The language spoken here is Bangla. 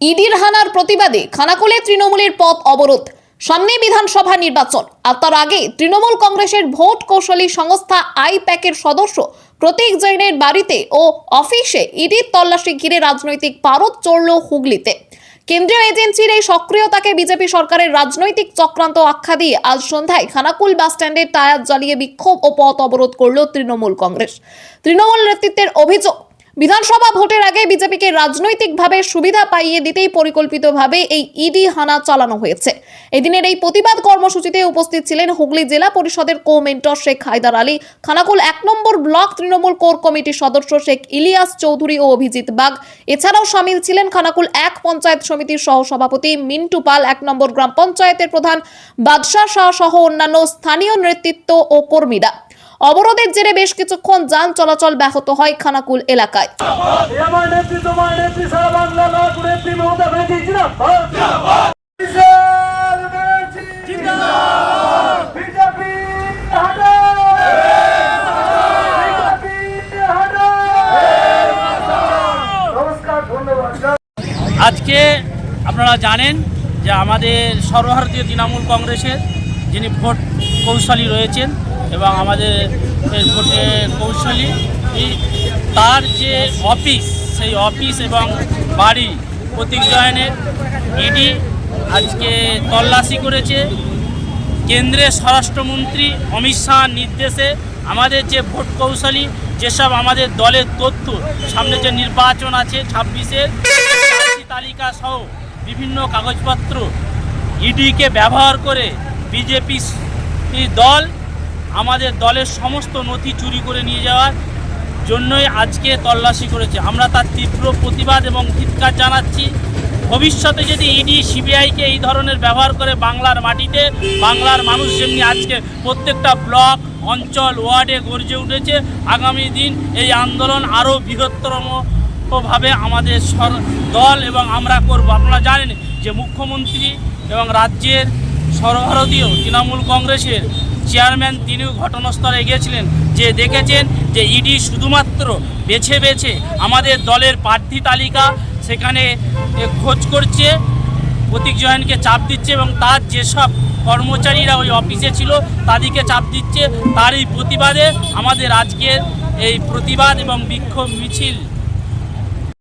ইডির হানার প্রতিবাদে খানাকুলে তৃণমূলের পথ অবরোধ। সামনে বিধানসভা নির্বাচন, আর তার আগে তৃণমূল কংগ্রেসের ভোট কৌশলী সংস্থা আইপ্যাকের সদস্য প্রতীক জৈনের বাড়িতে ও অফিসে ইডির তল্লাশি ঘিরে রাজনৈতিক পারদ চড়ল হুগলিতে। কেন্দ্রীয় এজেন্সির এই সক্রিয়তাকে বিজেপি সরকারের রাজনৈতিক চক্রান্ত আখ্যা দিয়ে আজ সন্ধ্যায় খানাকুল বাস স্ট্যান্ডে টায়ার জ্বালিয়ে বিক্ষোভ ও পথ অবরোধ করল তৃণমূল কংগ্রেস। তৃণমূল নেতৃত্বের অভিযোগ, বিধানসভা ভোটের আগে বিজেপিকে রাজনৈতিকভাবে সুবিধা পাইয়ে দিতেই পরিকল্পিতভাবে এই ইডি হানা চালানো হয়েছে। এদিনের এই প্রতিবাদ কর্মসূচিতে উপস্থিত ছিলেন হুগলি জেলা পরিষদের কো-মেন্টর শেখ হায়দার আলী, খানাকুল 1 নম্বর ব্লক তৃণমূল কোর কমিটির সদস্য শেখ ইলিয়াস চৌধুরী ও অভিজিৎ বাগ। এছাড়াও শামিল ছিলেন খানাকুল 1 পঞ্চায়েত সমিতির সহসভাপতি মিন্টু পাল, 1 নম্বর গ্রাম পঞ্চায়েতের প্রধান বাদশাহ শাহ সহ অন্যান্য স্থানীয় নেতৃত্ব ও কর্মীরা। অবরোধের জেরে বেশ কিছুক্ষণ যান চলাচল ব্যাহত হয় খানাকুল এলাকায়। আজকে আপনারা জানেন যে আমাদের সর্বভারতীয় তৃণমূল কংগ্রেসের যিনি ভোট কৌশলী রয়েছেন এবং আমাদের ভোটে কৌশলী তার যে অফিস, সেই অফিস এবং বাড়ি প্রতীক জয়নের ইডি আজকে তল্লাশি করেছে। কেন্দ্রের স্বরাষ্ট্রমন্ত্রী অমিত শাহর নির্দেশে আমাদের যে ভোট কৌশলী, যেসব আমাদের দলের তথ্য, সামনে যে নির্বাচন আছে 26-এর তালিকা সহ বিভিন্ন কাগজপত্র ইডিকে ব্যবহার করে বিজেপি দল আমাদের দলের সমস্ত নথি চুরি করে নিয়ে যাওয়ার জন্যই আজকে তল্লাশি করেছে। আমরা তার তীব্র প্রতিবাদ এবং ধিক্কার জানাচ্ছি। ভবিষ্যতে যদি ইডি সিবিআইকে এই ধরনের ব্যবহার করে বাংলার মাটিতে, বাংলার মানুষ যেমনি আজকে প্রত্যেকটা ব্লক, অঞ্চল, ওয়ার্ডে গর্জে উঠেছে, আগামী দিন এই আন্দোলন আরও বৃহত্তরভাবে আমাদের দল এবং আমরা করব। আপনারা জানেন যে মুখ্যমন্ত্রী এবং রাজ্যের সর্বভারতীয় তৃণমূল কংগ্রেসের চেয়ারম্যান তিনিও ঘটনাস্থলে গিয়েছিলেন, যে দেখেছেন যে ইডি শুধুমাত্র বেছে বেছে আমাদের দলের প্রার্থী তালিকা সেখানে খোঁজ করছে, প্রতীক জয়নকে চাপ দিচ্ছে এবং তার যেসব কর্মচারীরা ওই অফিসে ছিল তাদেরকে চাপ দিচ্ছে। তারই প্রতিবাদে আমাদের আজকের এই প্রতিবাদ এবং বিক্ষোভ মিছিল।